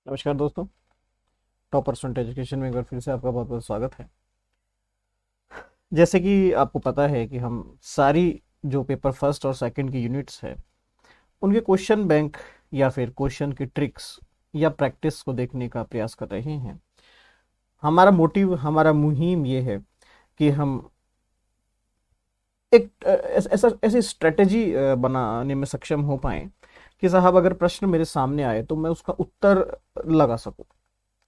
नमस्कार दोस्तों। Top percent education में एक बार फिर से आपका बहुत बहुत स्वागत है। जैसे कि आपको पता है कि हम सारी जो पेपर फर्स्ट और सेकंड की यूनिट्स है उनके क्वेश्चन बैंक या फिर क्वेश्चन की ट्रिक्स या प्रैक्टिस को देखने का प्रयास कर रहे हैं। हमारा मोटिव, हमारा मुहिम ये है कि हम एक ऐसा ऐसी स्ट्रेटेजी बनाने में सक्षम हो पाए कि साहब अगर प्रश्न मेरे सामने आए तो मैं उसका उत्तर लगा सकूं,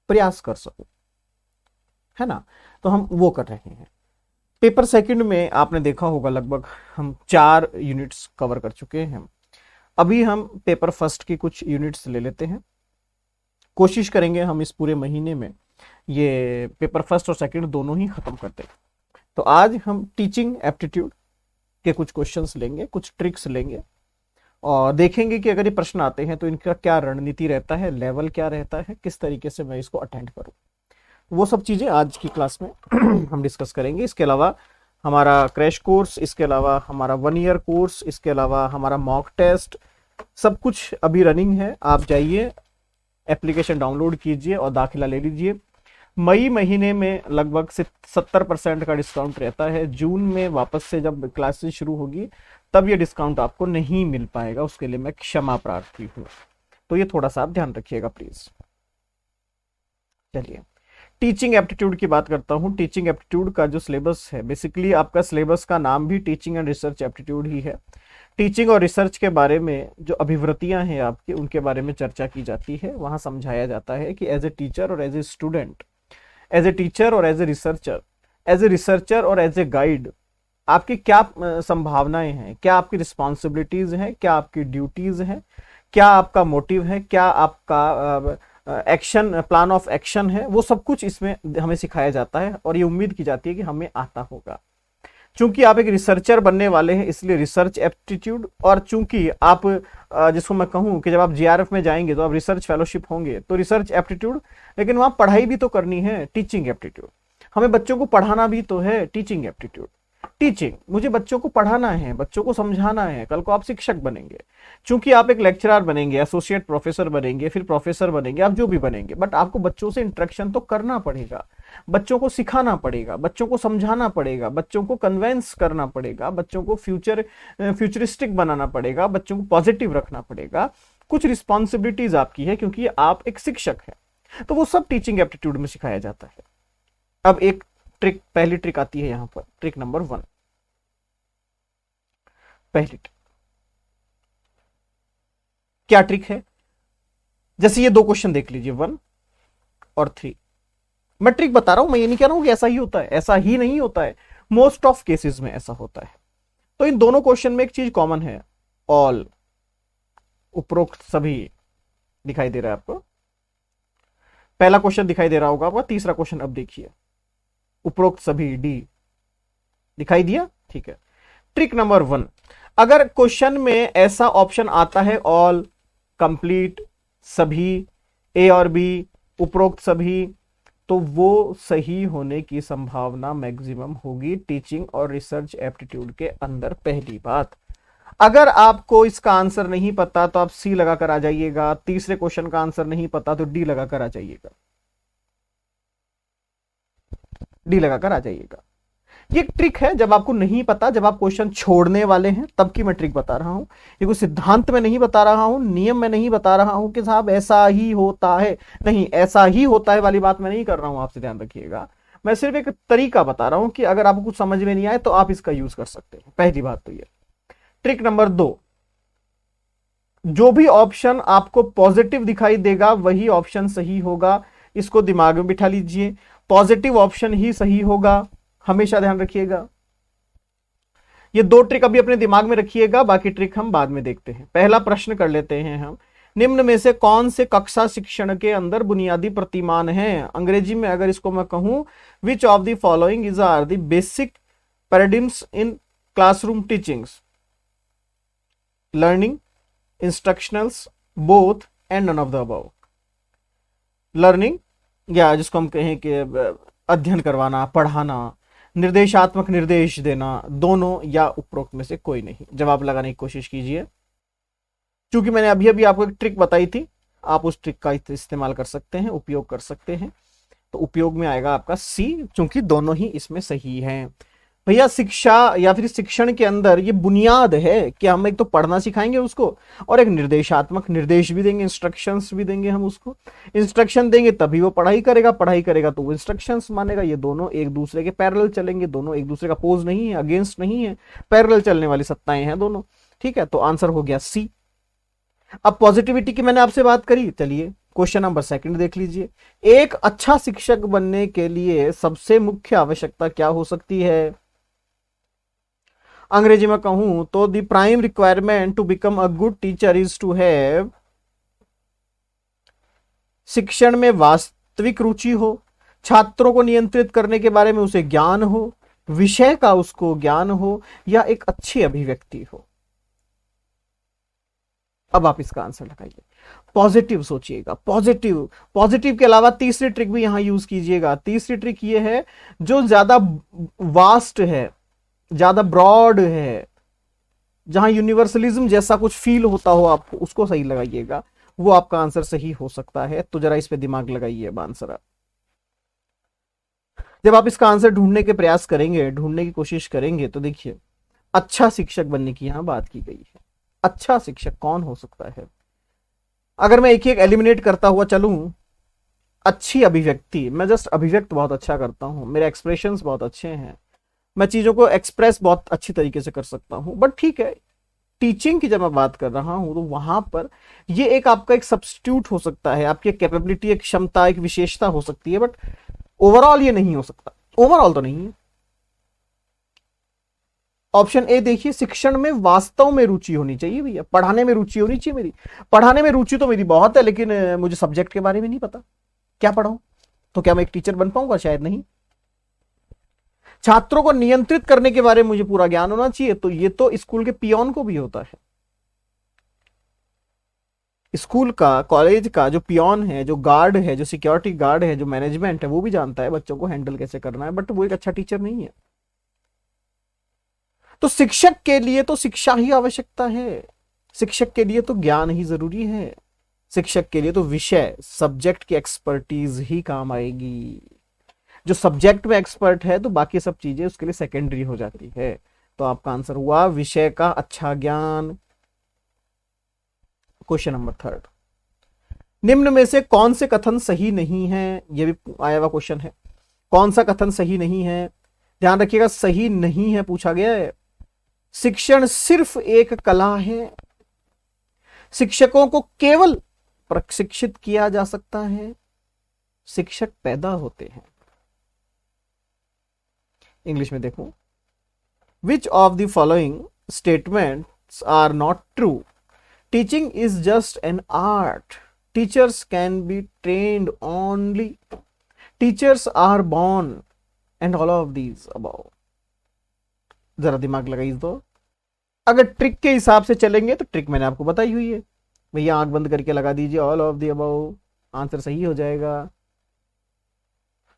प्रयास कर सकूं, है ना। तो हम वो कर रहे हैं। पेपर सेकंड में आपने देखा होगा लगभग हम 4 यूनिट्स कवर कर चुके हैं। अभी हम पेपर फर्स्ट की कुछ यूनिट्स ले लेते हैं। कोशिश करेंगे हम इस पूरे महीने में ये पेपर फर्स्ट और सेकंड दोनों ही खत्म कर दें। तो आज हम टीचिंग एप्टीट्यूड के कुछ क्वेश्चंस लेंगे, कुछ ट्रिक्स लेंगे और देखेंगे कि अगर ये प्रश्न आते हैं तो इनका क्या रणनीति रहता है, लेवल क्या रहता है, किस तरीके से मैं इसको अटेंड करूं। वो सब चीज़ें आज की क्लास में हम डिस्कस करेंगे। इसके अलावा हमारा क्रैश कोर्स, इसके अलावा हमारा 1 ईयर कोर्स, इसके अलावा हमारा मॉक टेस्ट, सब कुछ अभी रनिंग है। आप जाइए, एप्लीकेशन डाउनलोड कीजिए और दाखिला ले लीजिए। मई महीने में लगभग 70% का डिस्काउंट रहता है। जून में वापस से जब क्लासेस शुरू होगी तब ये डिस्काउंट आपको नहीं मिल पाएगा, उसके लिए मैं क्षमा प्रार्थी हूँ। तो ये थोड़ा सा आप ध्यान रखिएगा प्लीज। चलिए, टीचिंग एप्टीट्यूड की बात करता हूँ। टीचिंग एप्टीट्यूड का जो सिलेबस है, बेसिकली आपका सिलेबस का नाम भी टीचिंग एंड रिसर्च एप्टीट्यूड ही है। टीचिंग और रिसर्च के बारे में जो अभिवृत्तियां हैं आपकी, उनके बारे में चर्चा की जाती है। वहां समझाया जाता है कि एज ए टीचर और as a student, as a teacher और as a researcher, as a researcher और एज ए गाइड आपकी क्या संभावनाएं हैं, क्या आपकी रिस्पॉन्सिबिलिटीज हैं, क्या आपकी ड्यूटीज हैं, क्या आपका मोटिव है, क्या आपका एक्शन प्लान ऑफ एक्शन है। वो सब कुछ इसमें हमें सिखाया जाता है और ये उम्मीद की जाती है कि हमें आता होगा। चूंकि आप एक रिसर्चर बनने वाले हैं इसलिए रिसर्च एप्टीट्यूड, और चूंकि आप जिसको मैं कहूं कि जब आप जीआरएफ में जाएंगे तो आप रिसर्च फेलोशिप होंगे, तो रिसर्च एप्टीट्यूड, लेकिन वहां पढ़ाई भी तो करनी है, टीचिंग एप्टीट्यूड। हमें बच्चों को पढ़ाना भी तो है, टीचिंग एप्टीट्यूड। टीचिंग, मुझे बच्चों को पढ़ाना है, बच्चों को समझाना है। कल को आप शिक्षक बनेंगे, चूंकि आप एक लेक्चरर बनेंगे, एसोसिएट प्रोफेसर बनेंगे, फिर प्रोफेसर बनेंगे, आप जो भी बनेंगे, बट आपको बच्चों से इंटरेक्शन तो करना पड़ेगा, बच्चों को सिखाना पड़ेगा, बच्चों को समझाना पड़ेगा, बच्चों को कन्वेंस करना पड़ेगा, बच्चों को फ्यूचरिस्टिक बनाना पड़ेगा, बच्चों को पॉजिटिव रखना पड़ेगा। कुछ रिस्पॉन्सिबिलिटीज आपकी है क्योंकि आप एक शिक्षक है। तो वो सब टीचिंग एप्टीट्यूड में सिखाया जाता है। अब एक ट्रिक, पहली ट्रिक आती है यहां पर, ट्रिक नंबर 1। पहली ट्रिक क्या ट्रिक है? जैसे ये 2 क्वेश्चन देख लीजिए, 1 और 3। मैं ट्रिक बता रहा हूं, मैं ये नहीं कह रहा हूं कि ऐसा ही होता है, ऐसा ही नहीं होता है, मोस्ट ऑफ केसेस में ऐसा होता है। तो इन दोनों क्वेश्चन में एक चीज कॉमन है, ऑल, उपरोक्त सभी दिखाई दे रहा है आपको। पहला क्वेश्चन दिखाई दे रहा होगा आपका, तीसरा क्वेश्चन अब देखिए, उपरोक्त सभी, डी दिखाई दिया, ठीक है। ट्रिक नंबर 1, अगर क्वेश्चन में ऐसा ऑप्शन आता है ऑल, कंप्लीट, सभी, ए और बी, उपरोक्त सभी, तो वो सही होने की संभावना मैक्सिमम होगी टीचिंग और रिसर्च एप्टीट्यूड के अंदर। पहली बात, अगर आपको इसका आंसर नहीं पता तो आप सी लगाकर आ जाइएगा, तीसरे क्वेश्चन का आंसर नहीं पता तो डी लगाकर आ जाइएगा, डी लगाकर आ जाइएगा। ये एक ट्रिक है, जब आपको नहीं पता, जब आप क्वेश्चन छोड़ने वाले हैं, तब की मैं ट्रिक बता रहा हूं। ये कोई सिद्धांत में नहीं बता रहा हूं, नियम में नहीं बता रहा हूं कि साहब ऐसा ही होता है, नहीं, ऐसा ही होता है वाली बात मैं नहीं कर रहा हूं, आपसे ध्यान रखिएगा। मैं सिर्फ एक तरीका बता रहा हूं कि अगर आपको कुछ समझ में नहीं आए तो आप इसका यूज कर सकते हैं। पहली बात तो ये। ट्रिक नंबर 2, जो भी ऑप्शन आपको पॉजिटिव दिखाई देगा वही ऑप्शन सही होगा। इसको दिमाग में बिठा लीजिए, पॉजिटिव ऑप्शन ही सही होगा, हमेशा ध्यान रखिएगा। ये 2 ट्रिक अभी अपने दिमाग में रखिएगा, बाकी ट्रिक हम बाद में देखते हैं। पहला प्रश्न कर लेते हैं हम, निम्न में से कौन से कक्षा शिक्षण के अंदर बुनियादी प्रतिमान हैं? अंग्रेजी में अगर इसको मैं कहूं, which of the following is are the basic paradigms in classroom teachings, learning, instructionals, both and none of the above. Learning, या जिसको हम कहें कि अध्ययन करवाना, पढ़ाना, निर्देशात्मक निर्देश देना, दोनों या उपरोक्त में से कोई नहीं। जवाब लगाने की कोशिश कीजिए। क्योंकि मैंने अभी अभी आपको एक ट्रिक बताई थी, आप उस ट्रिक का इस्तेमाल कर सकते हैं, उपयोग कर सकते हैं। तो उपयोग में आएगा आपका सी, क्योंकि दोनों ही इसमें सही हैं। भैया शिक्षा या फिर शिक्षण के अंदर ये बुनियाद है कि हम एक तो पढ़ना सिखाएंगे उसको, और एक निर्देशात्मक निर्देश भी देंगे, इंस्ट्रक्शंस भी देंगे। हम उसको इंस्ट्रक्शन देंगे तभी वो पढ़ाई करेगा, पढ़ाई करेगा तो वो इंस्ट्रक्शंस मानेगा। ये दोनों एक दूसरे के पैरेलल चलेंगे, दोनों एक दूसरे का अपोज नहीं है, अगेंस्ट नहीं है, पैरेलल चलने वाली सत्ताएं हैं दोनों। ठीक है, तो आंसर हो गया सी। अब पॉजिटिविटी की मैंने आपसे बात करी, चलिए क्वेश्चन नंबर सेकंड देख लीजिए। एक अच्छा शिक्षक बनने के लिए सबसे मुख्य आवश्यकता क्या हो सकती है? अंग्रेजी में कहूं तो the prime requirement to become a good teacher is to have, शिक्षण में वास्तविक रुचि हो, छात्रों को नियंत्रित करने के बारे में उसे ज्ञान हो, विषय का उसको ज्ञान हो, या एक अच्छी अभिव्यक्ति हो। अब आप इसका आंसर लगाइए। पॉजिटिव सोचिएगा, पॉजिटिव। पॉजिटिव के अलावा तीसरी ट्रिक भी यहां यूज कीजिएगा। तीसरी ट्रिक ये है, जो ज्यादा वास्ट है, ज्यादा ब्रॉड है, जहां यूनिवर्सलिज्म जैसा कुछ फील होता हो आपको, उसको सही लगाइएगा, वो आपका आंसर सही हो सकता है। तो जरा इस पे दिमाग लगाइए अब आंसर। जब आप इसका आंसर ढूंढने के प्रयास करेंगे, ढूंढने की कोशिश करेंगे, तो देखिए अच्छा शिक्षक बनने की यहां बात की गई है। अच्छा शिक्षक कौन हो सकता है? अगर मैं एक एक एलिमिनेट करता हुआ चलूं, अच्छी अभिव्यक्ति, मैं जस्ट अभिव्यक्त बहुत अच्छा करता हूं, मेरे एक्सप्रेशंस बहुत अच्छे हैं, मैं चीजों को एक्सप्रेस बहुत अच्छी तरीके से कर सकता हूं, बट ठीक है, टीचिंग की जब मैं बात कर रहा हूं तो वहां पर ये एक आपका एक सब्स्टिट्यूट हो सकता है, आपकी कैपेबिलिटी, एक क्षमता, एक विशेषता हो सकती है, बट ओवरऑल ये नहीं हो सकता। ओवरऑल तो नहीं है। ऑप्शन ए देखिए, शिक्षण में वास्तव में रुचि होनी चाहिए भैया, पढ़ाने में रुचि होनी चाहिए मेरी। पढ़ाने में रुचि तो मेरी बहुत है, लेकिन मुझे सब्जेक्ट के बारे में नहीं पता, क्या पढ़ाऊं? तो क्या मैं एक टीचर बन पाऊंगा? शायद नहीं। छात्रों को नियंत्रित करने के बारे में मुझे पूरा ज्ञान होना चाहिए, तो ये तो स्कूल के पियोन को भी होता है। स्कूल का, कॉलेज का जो पियोन है, जो गार्ड है, जो सिक्योरिटी गार्ड है, जो मैनेजमेंट है, वो भी जानता है बच्चों को हैंडल कैसे करना है, बट वो एक अच्छा टीचर नहीं है। तो शिक्षक के लिए तो शिक्षा ही आवश्यकता है, शिक्षक के लिए तो ज्ञान ही जरूरी है, शिक्षक के लिए तो विषय, सब्जेक्ट की एक्सपर्टीज ही काम आएगी। जो सब्जेक्ट में एक्सपर्ट है तो बाकी सब चीजें उसके लिए सेकेंडरी हो जाती है। तो आपका आंसर हुआ विषय का अच्छा ज्ञान। क्वेश्चन नंबर थर्ड, निम्न में से कौन से कथन सही नहीं है? यह भी आया हुआ क्वेश्चन है। कौन सा कथन सही नहीं है? ध्यान रखिएगा, सही नहीं है पूछा गया है। शिक्षण सिर्फ एक कला है, शिक्षकों को केवल प्रशिक्षित किया जा सकता है, शिक्षक पैदा होते हैं। इंग्लिश में देखो, which of the following statements are not true? Teaching is just an art, teachers can be trained only, teachers are born, and all of these above. जरा दिमाग लगाइए। तो अगर ट्रिक के हिसाब से चलेंगे तो ट्रिक मैंने आपको बताई हुई है भैया, आंख बंद करके लगा दीजिए all of the above, answer सही हो जाएगा।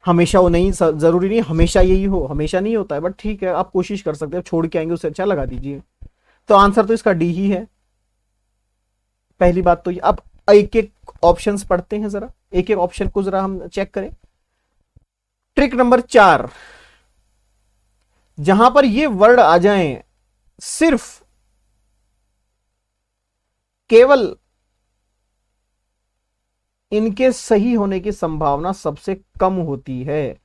हमेशा वो नहीं, जरूरी नहीं हमेशा यही हो, हमेशा नहीं होता है, बट ठीक है, आप कोशिश कर सकते हैं, छोड़ के आएंगे उससे अच्छा लगा दीजिए। तो आंसर तो इसका डी ही है। पहली बात तो ये। अब एक एक ऑप्शंस पढ़ते हैं, जरा एक एक ऑप्शन को जरा हम चेक करें। ट्रिक नंबर 4, जहां पर ये वर्ड आ जाएं, सिर्फ केवल इनके सही होने की संभावना सबसे कम होती है।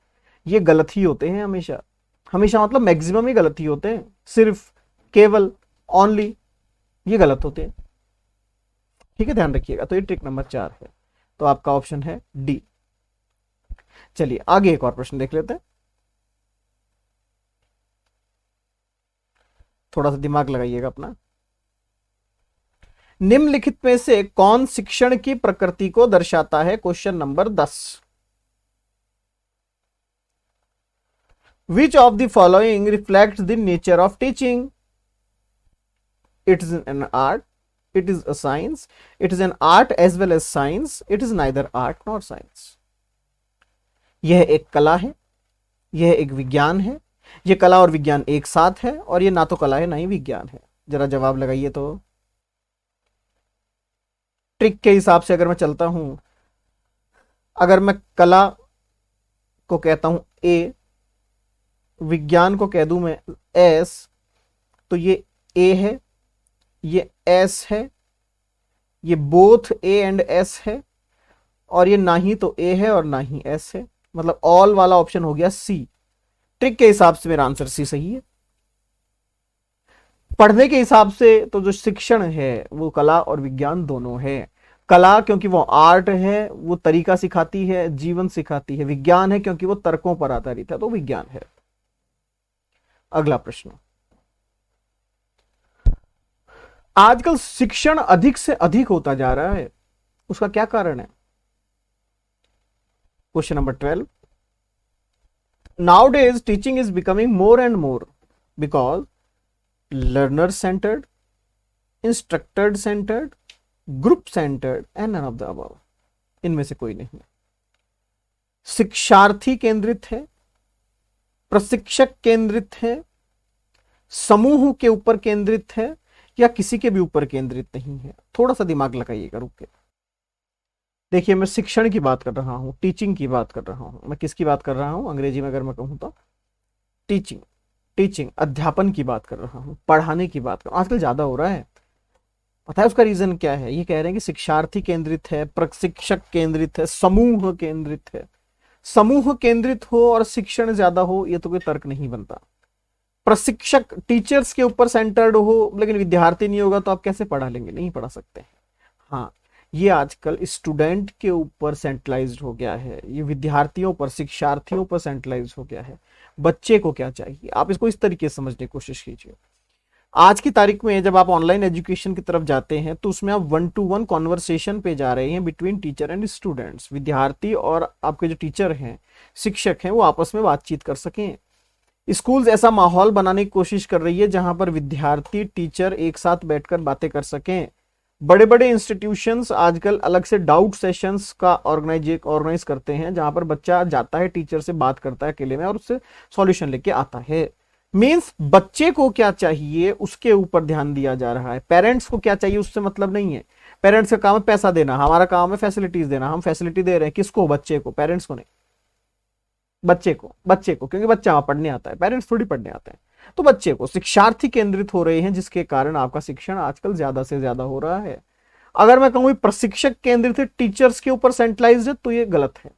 ये गलत ही होते हैं हमेशा, हमेशा मतलब मैक्सिमम ही गलत ही होते हैं। सिर्फ, केवल, ओनली, ये गलत होते हैं। ठीक है, ध्यान रखिएगा। तो ये ट्रिक नंबर 4 है, तो आपका ऑप्शन है डी। चलिए आगे एक और प्रश्न देख लेते हैं। थोड़ा सा दिमाग लगाइएगा अपना। निम्नलिखित में से कौन शिक्षण की प्रकृति को दर्शाता है? Question number 10। Which of the following reflect the nature of teaching? It is an art, it is a science, it is an art as well as science, it is neither art nor science। यह एक कला है, यह एक विज्ञान है, यह कला और विज्ञान एक साथ है, और यह ना तो कला है ना ही विज्ञान है। जरा जवाब लगाइए। तो ट्रिक के हिसाब से अगर मैं चलता हूं, अगर मैं कला को कहता हूं ए, विज्ञान को कह दूं मैं एस, तो ये ए है, ये एस है, ये बोथ ए एंड एस है, और ये ना ही तो ए है और ना ही एस है, मतलब ऑल वाला ऑप्शन हो गया सी। ट्रिक के हिसाब से मेरा आंसर सी सही है। पढ़ने के हिसाब से तो जो शिक्षण है वो कला और विज्ञान दोनों है। कला क्योंकि वो आर्ट है, वो तरीका सिखाती है, जीवन सिखाती है। विज्ञान है क्योंकि वो तर्कों पर आधारित है, तो विज्ञान है। अगला प्रश्न, आजकल शिक्षण अधिक से अधिक होता जा रहा है, उसका क्या कारण है? Question number 12, nowadays teaching is becoming more and more because learner centered, instructor centered, group centered and none of the above। इनमें से कोई नहीं। शिक्षार्थी केंद्रित है, प्रशिक्षक केंद्रित है, समूह के ऊपर केंद्रित है, या किसी के भी ऊपर केंद्रित नहीं है। थोड़ा सा दिमाग लगाइएगा, रुक के देखिए। मैं शिक्षण की बात कर रहा हूं, टीचिंग की बात कर रहा हूं। मैं किसकी बात कर रहा हूं अंग्रेजी में अगर मैं कहूं तो? टीचिंग। टीचिंग अध्यापन की बात कर रहा हूं, पढ़ाने की बात कर रहा हूं। आजकल ज्यादा हो रहा है, पता है उसका रीजन क्या है? ये कह रहे हैं कि शिक्षार्थी केंद्रित है, प्रशिक्षक केंद्रित है, समूह केंद्रित है। समूह केंद्रित हो और शिक्षण ज्यादा हो, ये तो कोई तर्क नहीं बनता। प्रशिक्षक टीचर्स के ऊपर सेंटर्ड हो लेकिन विद्यार्थी नहीं होगा, तो आप कैसे पढ़ा लेंगे? नहीं पढ़ा सकते। हाँ, ये आजकल स्टूडेंट के ऊपर सेंट्रलाइज्ड हो गया है, ये विद्यार्थियों पर, शिक्षार्थियों पर सेंट्रलाइज हो गया है। बच्चे को क्या चाहिए, आप इसको इस तरीके से समझने की कोशिश कीजिए। आज की तारीख में जब आप ऑनलाइन एजुकेशन की तरफ जाते हैं तो उसमें आप 1-to-1 कॉन्वर्सेशन पे जा रहे हैं बिटवीन टीचर एंड स्टूडेंट्स। विद्यार्थी और आपके जो टीचर हैं, शिक्षक हैं, वो आपस में बातचीत कर सकें। स्कूल्स ऐसा माहौल बनाने की कोशिश कर रही है जहां पर विद्यार्थी टीचर एक साथ बैठकर बातें कर सकें। बड़े बड़े इंस्टीट्यूशंस आजकल अलग से डाउट सेशंस का ऑर्गेनाइज करते हैं, जहां पर बच्चा जाता है, टीचर से बात करता है अकेले में और उससे सॉल्यूशन लेके आता है। मींस बच्चे को क्या चाहिए उसके ऊपर ध्यान दिया जा रहा है। पेरेंट्स को क्या चाहिए उससे मतलब नहीं है। पेरेंट्स का काम है पैसा देना, हमारा काम है फैसिलिटीज देना। हम फैसिलिटी दे रहे हैं किसको? बच्चे को, पेरेंट्स को नहीं। बच्चे को क्योंकि बच्चा वहां पढ़ने आता है, पेरेंट्स थोड़ी पढ़ने आते हैं। तो बच्चे को शिक्षार्थी केंद्रित हो रहे हैं, जिसके कारण आपका शिक्षण आजकल ज्यादा से ज्यादा हो रहा है। अगर मैं कहूं प्रशिक्षक केंद्रित है, टीचर्स के ऊपर सेंट्रलाइज्ड है, तो ये गलत है।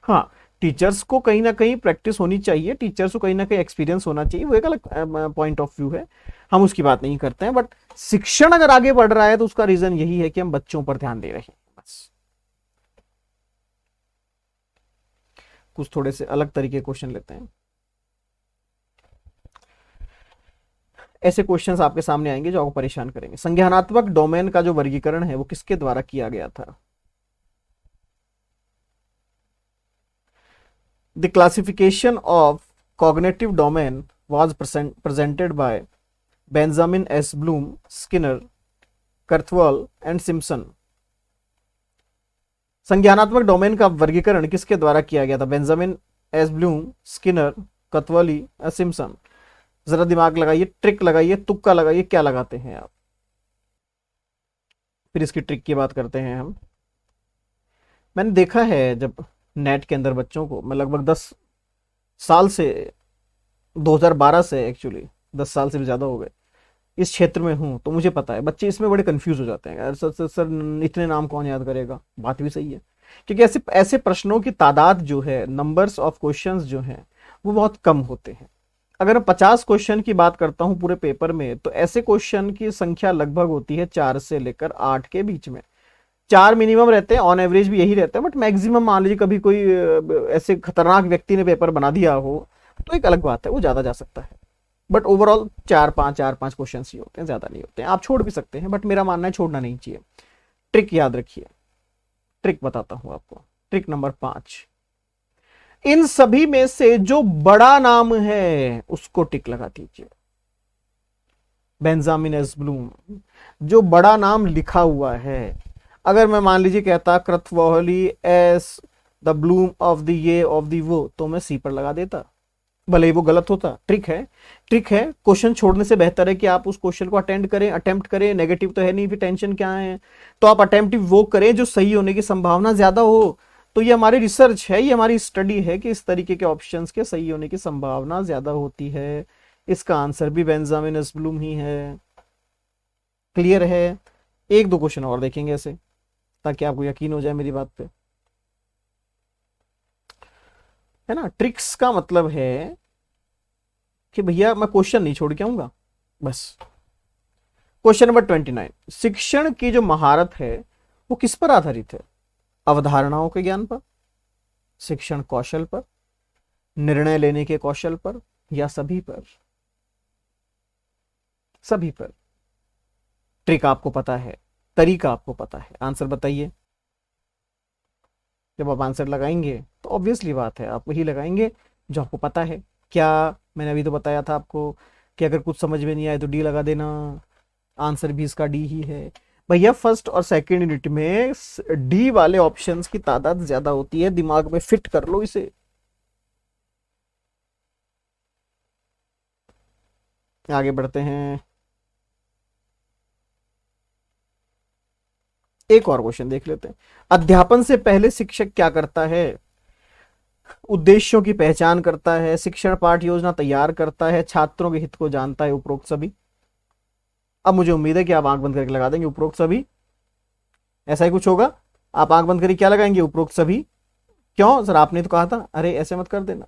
हाँ, टीचर्स को कहीं ना कहीं प्रैक्टिस होनी चाहिए, टीचर्स को कहीं ना कहीं एक्सपीरियंस होना चाहिए, वो एक अलग पॉइंट ऑफ व्यू है, हम उसकी बात नहीं करते हैं। बट शिक्षण अगर आगे बढ़ रहा है तो उसका रीजन यही है कि हम बच्चों पर ध्यान दे रहे हैं। बस कुछ थोड़े से अलग तरीके क्वेश्चन लेते हैं। ऐसे क्वेश्चंस आपके सामने आएंगे जो आपको परेशान करेंगे। संज्ञानात्मक डोमेन का जो वर्गीकरण है वो किसके द्वारा किया गया था? The classification of cognitive domain was presented by Benjamin S. Bloom, Skinner, Kurzweil and Simpson। संज्ञानात्मक डोमेन का वर्गीकरण किसके द्वारा किया गया था? Benjamin S Bloom, Skinner, Krathwohl, Simpson. जरा दिमाग लगाइए, ट्रिक लगाइए, तुक्का लगाइए, क्या लगाते हैं आप? फिर इसकी ट्रिक की बात करते हैं हम। मैंने देखा है जब नेट के अंदर बच्चों को, मैं लगभग 10 साल से, 2012 से एक्चुअली 10 साल से भी ज़्यादा हो गए इस क्षेत्र में हूँ, तो मुझे पता है बच्चे इसमें बड़े कंफ्यूज हो जाते हैं। सर इतने नाम कौन याद करेगा? बात भी सही है, क्योंकि ऐसे ऐसे प्रश्नों की तादाद जो है, नंबर्स ऑफ क्वेश्चंस जो हैं वो बहुत कम होते हैं। अगर मैं 50 क्वेश्चन की बात करता हूँ पूरे पेपर में, तो ऐसे क्वेश्चन की संख्या लगभग होती है 4 से लेकर 8 के बीच में। 4 मिनिमम रहते हैं, ऑन एवरेज भी यही रहता है, बट मैक्सिमम मान लीजिए कभी कोई ऐसे खतरनाक व्यक्ति ने पेपर बना दिया हो तो एक अलग बात है, वो ज्यादा जा सकता है। बट ओवरऑल 4-5 क्वेश्चन ही होते हैं, ज्यादा नहीं होते हैं। आप छोड़ भी सकते हैं, बट मेरा मानना है छोड़ना नहीं चाहिए। ट्रिक याद रखिए, ट्रिक बताता हूं आपको। ट्रिक नंबर 5, इन सभी में से जो बड़ा नाम है उसको टिक लगा दीजिए। बेंजामिन एस ब्लूम, जो बड़ा नाम लिखा हुआ है, अगर मैं मान लीजिए कहता Krathwohl as the Bloom of the ये ऑफ द वो, तो मैं सी पर लगा देता। भले ही वो गलत होता, ट्रिक है। ट्रिक है, क्वेश्चन छोड़ने से बेहतर है कि आप उस क्वेश्चन को अटेम्प्ट करें, अटेम्प्ट करें, नेगेटिव तो है नहीं, फिर टेंशन क्या है। तो आप अटेम्प्ट वो करें जो सही होने की संभावना ज्यादा हो। तो ये हमारी रिसर्च है, ये हमारी स्टडी है कि इस तरीके के ऑप्शंस के सही होने की संभावना ज्यादा होती है। इसका आंसर भी बेंजामिन एस्ब्लूम ही है। क्लियर है? एक दो क्वेश्चन और देखेंगे ऐसे, ताकि आपको यकीन हो जाए मेरी बात पे, है ना। ट्रिक्स का मतलब है कि भैया मैं क्वेश्चन नहीं छोड़ के आऊंगा बस। क्वेश्चन नंबर 29, शिक्षण की जो महारत है वो किस पर आधारित है? अवधारणाओं के ज्ञान पर, शिक्षण कौशल पर, निर्णय लेने के कौशल पर, या सभी पर? सभी पर। ट्रिक आपको पता है, तरीका आपको पता है, आंसर बताइए। जब आप आंसर लगाएंगे तो ऑब्वियसली बात है आप वही लगाएंगे जो आपको पता है। क्या मैंने अभी तो बताया था आपको कि अगर कुछ समझ में नहीं आए तो डी लगा देना, आंसर भी इसका डी ही है। भैया फर्स्ट और सेकंड यूनिट में डी वाले ऑप्शंस की तादाद ज्यादा होती है, दिमाग में फिट कर लो इसे। आगे बढ़ते हैं, एक और क्वेश्चन देख लेते हैं। अध्यापन से पहले शिक्षक क्या करता है? उद्देश्यों की पहचान करता है, शिक्षण पाठ योजना तैयार करता है, छात्रों के हित को जानता है, उपरोक्त सभी। अब मुझे उम्मीद है कि आप आंख बंद करके लगा देंगे उपरोक्त सभी, ऐसा ही कुछ होगा। आप आंख बंद करके क्या लगाएंगे? उपरोक्त सभी। क्यों सर, आपने तो कहा था। अरे ऐसे मत कर देना,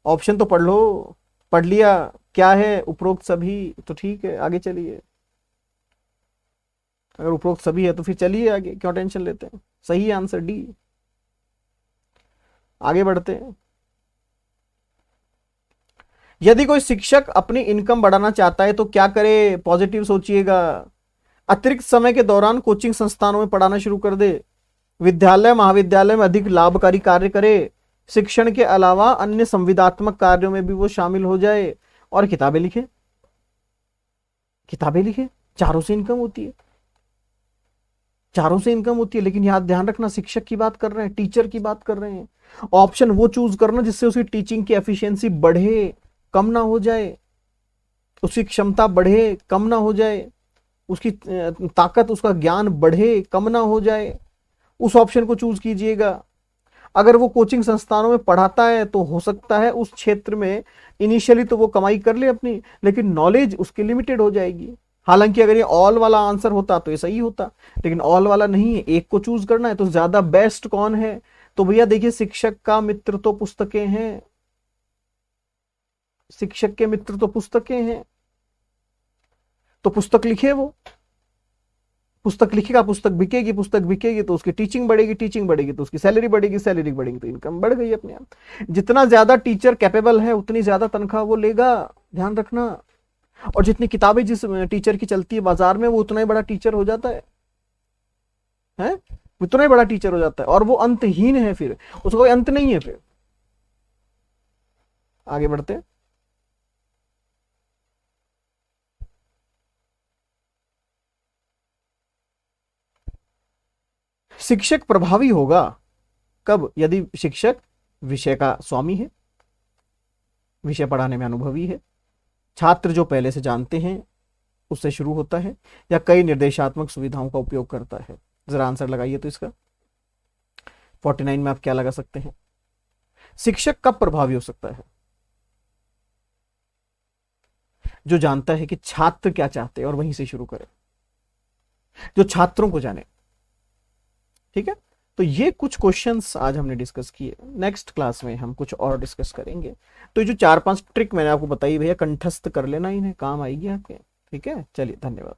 ऑप्शन तो पढ़ लो। पढ़ लिया क्या है? उपरोक्त सभी, तो ठीक है आगे चलिए। अगर उपरोक्त सभी है तो फिर चलिए आगे, क्यों टेंशन लेते हैं। सही आंसर डी। आगे बढ़ते हैं। यदि कोई शिक्षक अपनी इनकम बढ़ाना चाहता है तो क्या करे? पॉजिटिव सोचिएगा। अतिरिक्त समय के दौरान कोचिंग संस्थानों में पढ़ाना शुरू कर दे, विद्यालय महाविद्यालय में अधिक लाभकारी कार्य करे, शिक्षण के अलावा अन्य संविदात्मक कार्यों में भी वो शामिल हो जाए, और किताबें लिखे। किताबें लिखे, चारों से इनकम होती है, चारों से इनकम होती है। लेकिन याद ध्यान रखना, शिक्षक की बात कर रहे हैं, टीचर की बात कर रहे हैं। ऑप्शन वो चूज करना जिससे उसकी टीचिंग की एफिशिएंसी बढ़े, कम ना हो जाए, उसकी क्षमता बढ़े, कम ना हो जाए, उसकी ताकत, उसका ज्ञान बढ़े, कम ना हो जाए। उस ऑप्शन को चूज कीजिएगा। अगर वो कोचिंग संस्थानों में पढ़ाता है तो हो सकता है उस क्षेत्र में इनिशियली तो वो कमाई कर ले अपनी, लेकिन नॉलेज उसकी लिमिटेड हो जाएगी। हालांकि अगर ये ऑल वाला आंसर होता तो ये सही होता, लेकिन ऑल वाला नहीं है, एक को चूज करना है। तो ज्यादा बेस्ट कौन है? तो भैया देखिए, शिक्षक का मित्र तो पुस्तकें हैं, शिक्षक के मित्र तो पुस्तकें हैं। तो पुस्तक लिखे, वो पुस्तक लिखेगा, पुस्तक बिकेगी, पुस्तक बिकेगी तो उसकी टीचिंग बढ़ेगी, टीचिंग बढ़ेगी तो उसकी सैलरी बढ़ेगी, सैलरी बढ़ेगी तो इनकम बढ़ गई अपने आप। जितना ज्यादा टीचर कैपेबल है उतनी ज्यादा तनख्वाह वो लेगा, ध्यान रखना। और जितनी किताबें जिस टीचर की चलती है बाजार में, वो उतना ही बड़ा टीचर हो जाता है, उतना ही बड़ा टीचर हो जाता है, और वो अंतहीन है, फिर उसका कोई अंत नहीं है। फिर आगे बढ़ते हैं। शिक्षक प्रभावी होगा कब? यदि शिक्षक विषय का स्वामी है, विषय पढ़ाने में अनुभवी है, छात्र जो पहले से जानते हैं उससे शुरू होता है, या कई निर्देशात्मक सुविधाओं का उपयोग करता है। जरा आंसर लगाइए तो इसका 49 में आप क्या लगा सकते हैं? शिक्षक कब प्रभावी हो सकता है? जो जानता है कि छात्र क्या चाहते हैं और वहीं से शुरू करे, जो छात्रों को जाने। ठीक है, तो ये कुछ क्वेश्चंस आज हमने डिस्कस किए। नेक्स्ट क्लास में हम कुछ और डिस्कस करेंगे। तो ये जो 4-5 ट्रिक मैंने आपको बताई भैया, कंठस्थ कर लेना, इन्हें काम आएगी आपके। ठीक है, चलिए धन्यवाद।